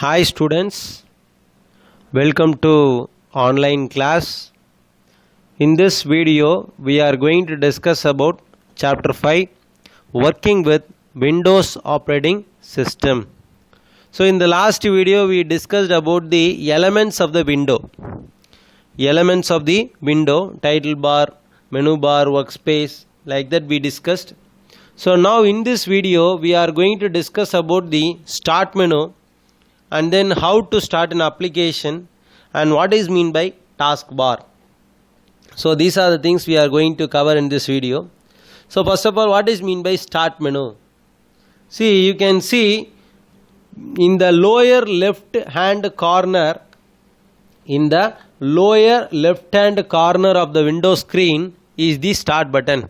Hi students, welcome to online class. In this video we are going to discuss about chapter 5 working with Windows operating system. So in the last video we discussed about the elements of the window. Elements of the window, title bar, menu bar, workspace, like that we discussed. So now in this video we are going to discuss about the start menu and then how to start an application and what is mean by taskbar. So these are the things we are going to cover in this video. So first of all, what is mean by start menu? See, you can see in the lower left hand corner, of the window screen is the start button.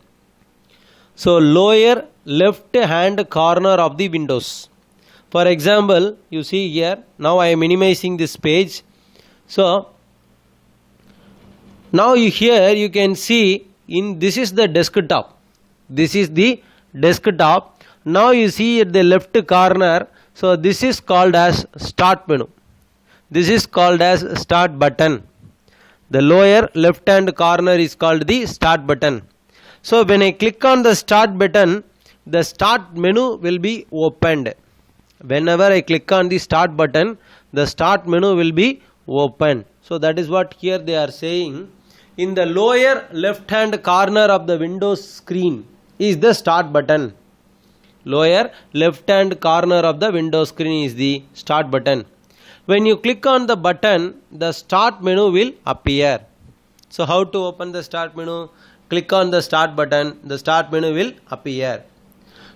So lower left hand corner of the windows. For example, you see here, now I am minimizing this page. So now here you can see this is the desktop. This is the desktop. Now you see at the left corner, so this is called as start menu. This is called as start button. The lower left hand corner is called the start button. So when I click on the start button, the start menu will be opened. Whenever I click on the start button, the start menu will be open. So that is what here they are saying. In the lower left hand corner of the Windows screen is the start button. Lower left hand corner of the Windows screen is the start button. When you click on the button, the start menu will appear. So how to open the start menu? Click on the start button, the start menu will appear.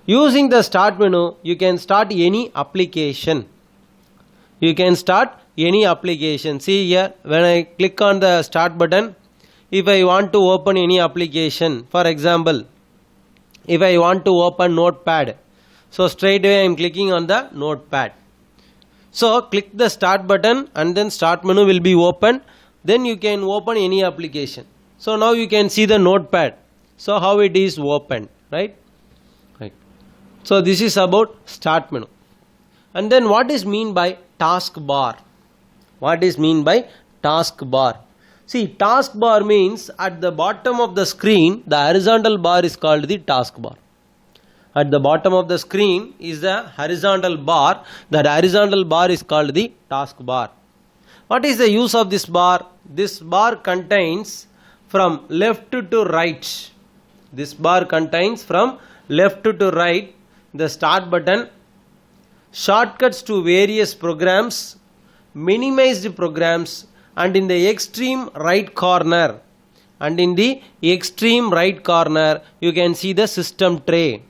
Using the start menu, you can start any application. You can start any application. See here, when I click on the start button, if I want to open any application, for example, if I want to open Notepad, so straight away I am clicking on the Notepad. So click the start button and then start menu will be open. Then you can open any application. So now you can see the Notepad. So how it is opened, right? So this is about start menu. And then what is mean by taskbar? What is mean by taskbar? See, taskbar means at the bottom of the screen, the horizontal bar is called the taskbar. At the bottom of the screen is the horizontal bar. That horizontal bar is called the taskbar. What is the use of this bar? This bar contains from left to right. This bar contains from left to right the start button, shortcuts to various programs, minimized programs, and in the extreme right corner, you can see the system tray,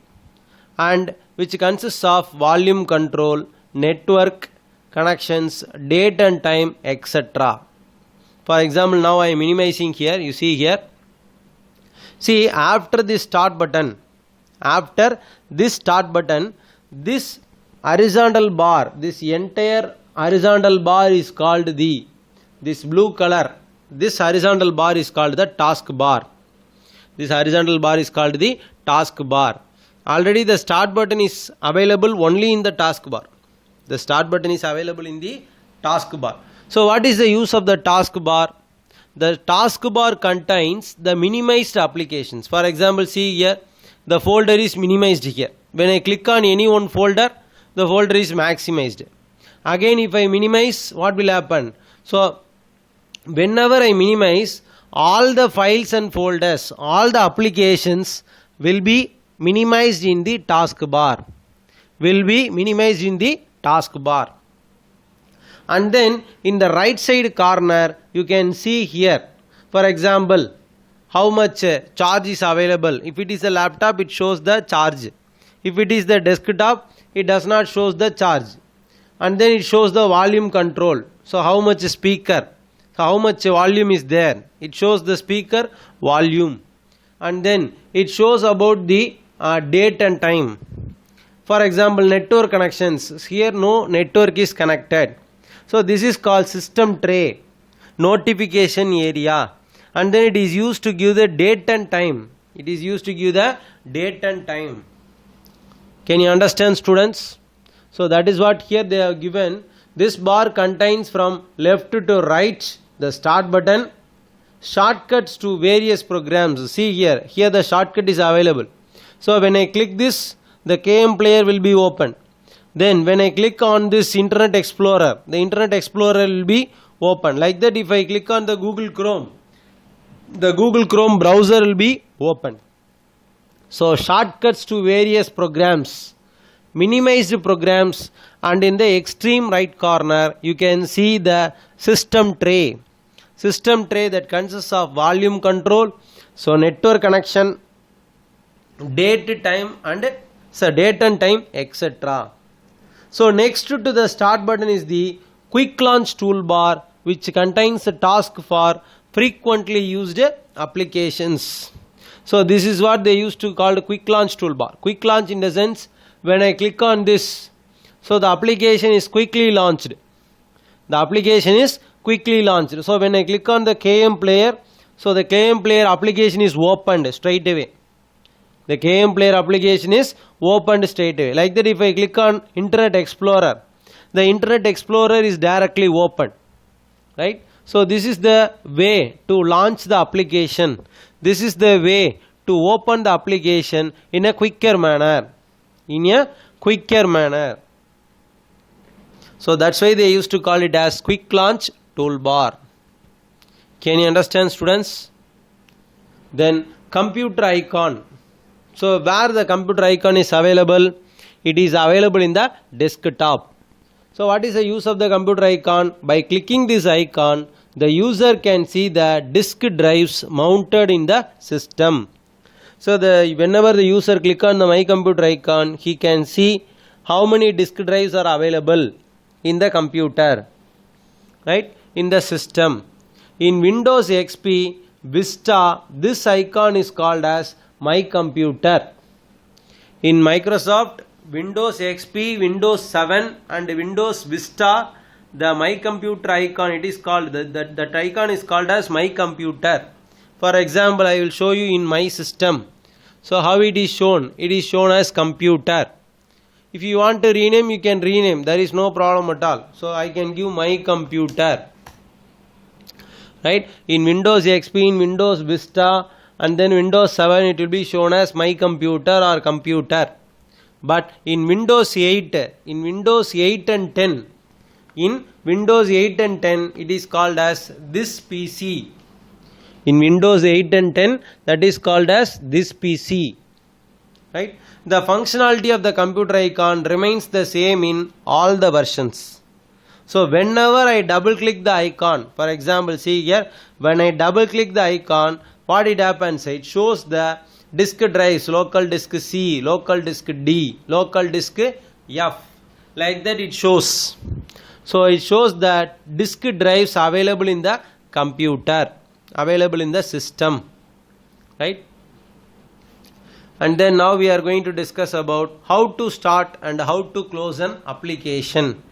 and which consists of volume control, network connections, date and time, etc. For example, now I am minimizing here. You see here. See, after this start button, this horizontal bar, this entire horizontal bar is called this blue color. This horizontal bar is called the taskbar. This horizontal bar is called the taskbar. Already the start button is available only in the taskbar. The start button is available in the taskbar. So what is the use of the taskbar? The taskbar contains the minimized applications. For example, see here, the folder is minimized here. When I click on any one folder, the folder is maximized. Again, if I minimize, what will happen? So whenever I minimize, all the files and folders, all the applications will be minimized in the taskbar. And then in the right side corner, you can see here, for example, how much charge is available. If it is a laptop, it shows the charge. If it is the desktop, it does not show the charge. And then it shows the volume control. So how much speaker, how much volume is there. It shows the speaker volume. And then it shows about the date and time. For example, network connections. Here no network is connected. So this is called system tray, notification area. And then it is used to give the date and time. Can you understand, students? So that is what here they have given. This bar contains from left to right the start button, shortcuts to various programs. See here the shortcut is available. So when I click this, the KM player will be open. Then when I click on this Internet Explorer, the Internet Explorer will be open. Like that, if I click on the Google Chrome, the Google Chrome browser will be open. So shortcuts to various programs, minimized programs, and in the extreme right corner you can see the system tray. System tray that consists of volume control, so network connection, date and time, etc. So next to the start button is the quick launch toolbar, which contains a task for frequently used applications. So this is what they used to call the quick launch toolbar. Quick launch in the sense, when I click on this, so the application is quickly launched. The application is quickly launched. So when I click on the KM player, so the KM player application is opened straight away. The KM player application is opened straight away. Like that, if I click on Internet Explorer, the Internet Explorer is directly opened. Right? So this is the way to launch the application. This is the way to open the application in a quicker manner. So that's why they used to call it as quick launch toolbar. Can you understand, students? Then computer icon. So where the computer icon is available? It is available in the desktop. So what is the use of the computer icon? By clicking this icon, the user can see the disk drives mounted in the system. So whenever the user click on the My Computer icon, he can see how many disk drives are available in the computer, right? In the system. In Windows XP, Vista, this icon is called as My Computer. In Microsoft, Windows XP, Windows 7 and Windows Vista, the My Computer icon, it is called, that icon is called as My Computer. For example, I will show you in my system. So how it is shown? It is shown as computer. If you want to rename, you can rename. There is no problem at all. So I can give My Computer. Right? In Windows XP, in Windows Vista, and then Windows 7, it will be shown as My Computer or computer. But in Windows 8 and 10, in Windows 8 and 10, it is called as this PC. In Windows 8 and 10, that is called as this PC. Right? The functionality of the computer icon remains the same in all the versions. So whenever I double click the icon, for example, see here, when I double click the icon, what it happens? It shows the disk drives, local disk C, local disk D, local disk F. Like that it shows. So it shows that disk drives available in the computer, available in the system. Right? And then now we are going to discuss about how to start and how to close an application.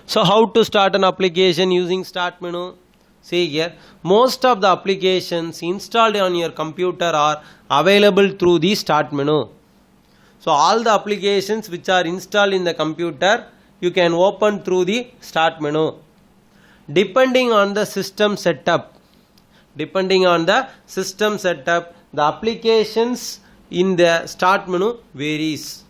So how to start an application using start menu? See here, most of the applications installed on your computer are available through the start menu. So all the applications which are installed in the computer, you can open through the start menu. Depending on the system setup, the applications in the start menu varies.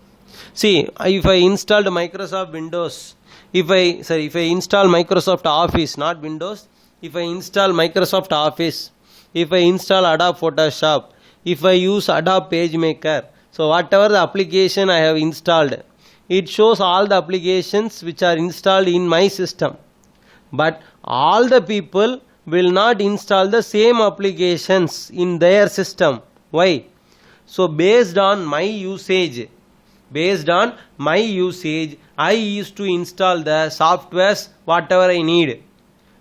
See, if I installed Microsoft Windows, if I install Microsoft Office, not Windows, if I install Microsoft Office, if I install Adobe Photoshop, if I use Adobe PageMaker, so whatever the application I have installed, it shows all the applications which are installed in my system. But all the people will not install the same applications in their system. Why? So based on my usage, I used to install the softwares whatever I need.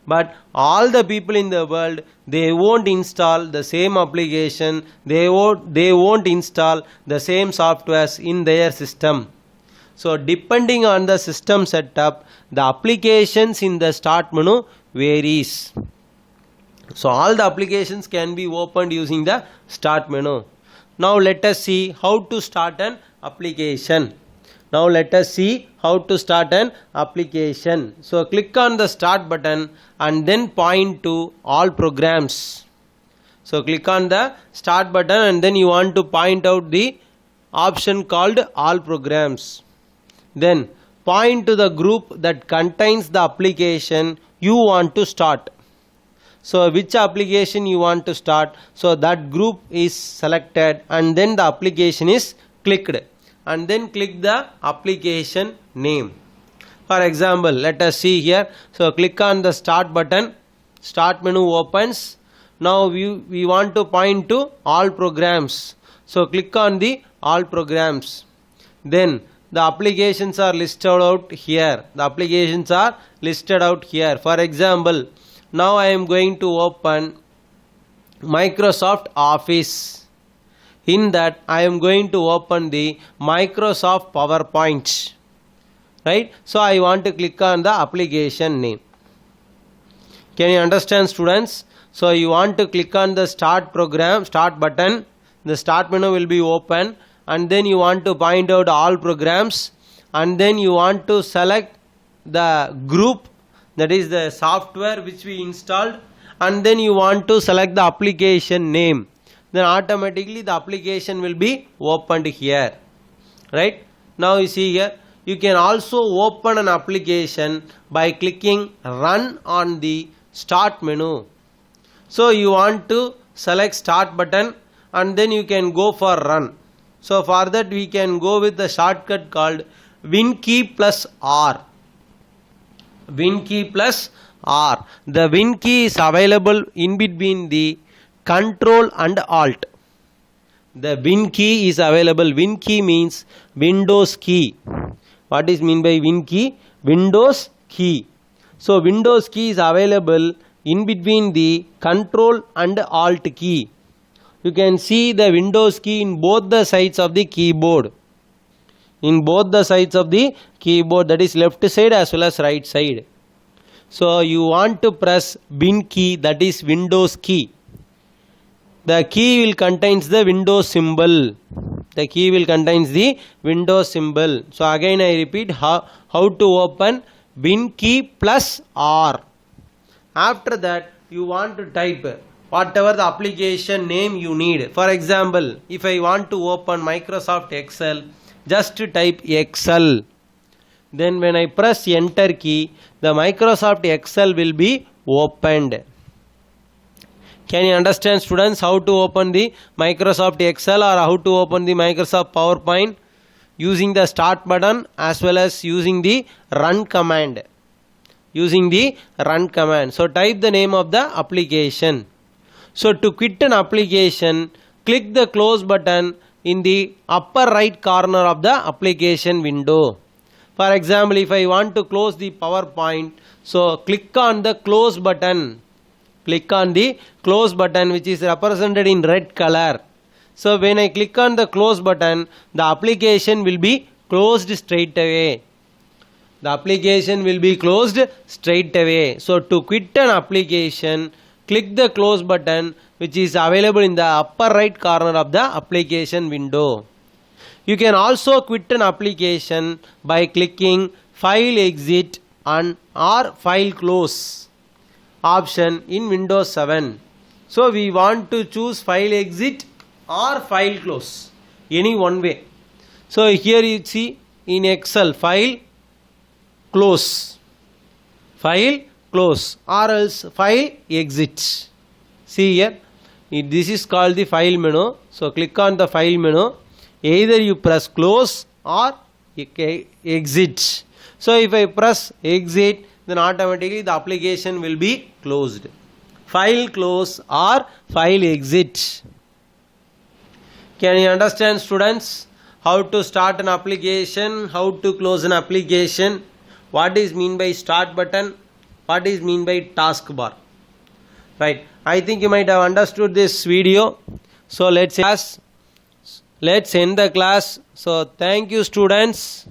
But all the people in the world, they won't install the same application, they won't install the same softwares in their system. So depending on the system setup, the applications in the start menu varies. So all the applications can be opened using the start menu. Now let us see how to start an application. Now let us see how to start an application. So click on the start button and then point to all programs. So click on the start button and then you want to point out the option called all programs. Then point to the group that contains the application you want to start. So which application you want to start, so that group is selected and then the application is clicked, and then click the application name. For example, let us see here. So click on the start button, start menu opens. Now we want to point to all programs. So click on the all programs. Then the applications are listed out here. The applications are listed out here. For example, now I am going to open Microsoft Office. In that I am going to open the Microsoft PowerPoint. Right? So I want to click on the application name. Can you understand, students? So you want to click on the start button. The start menu will be open, and then you want to point out all programs, and then you want to select the group, that is the software which we installed, and then you want to select the application name. Then automatically the application will be opened here. Right? Now you see here, you can also open an application by clicking run on the start menu. So you want to select start button and then you can go for run. So for that we can go with the shortcut called Win key plus R. Win key plus R. The Win key is available in between the Control and Alt. The Win key is available. Win key means Windows key. What is mean by Win key? Windows key. So Windows key is available in between the Control and Alt key. You can see the Windows key in both the sides of the keyboard. In both the sides of the keyboard, that is left side as well as right side. So you want to press Win key, that is Windows key. The key will contains the Windows symbol. The key will contains the Windows symbol. So again I repeat how to open Win key plus R. After that you want to type whatever the application name you need. For example, if I want to open Microsoft Excel, just type Excel. Then when I press enter key, the Microsoft Excel will be opened. Can you understand, students, how to open the Microsoft Excel or how to open the Microsoft PowerPoint using the start button as well as using the run command. Using the run command. So type the name of the application. So to quit an application, click the close button in the upper right corner of the application window. For example, if I want to close the PowerPoint, so click on the close button. Click on the close button which is represented in red color. So when I click on the close button, the application will be closed straight away. The application will be closed straight away. So to quit an application, click the close button which is available in the upper right corner of the application window. You can also quit an application by clicking File Exit and or File Close option in Windows 7. So we want to choose File Exit or File Close, any one way. So here you see in Excel, File Close, File Close, or else File Exit. See here, this is called the file menu. So click on the file menu. Either you press close or exit. So if I press exit, then automatically the application will be closed. File close or file exit. Can you understand, students, how to start an application, how to close an application, what is mean by start button, what is mean by taskbar? Right. I think you might have understood this video. So let's end the class. So thank you, students.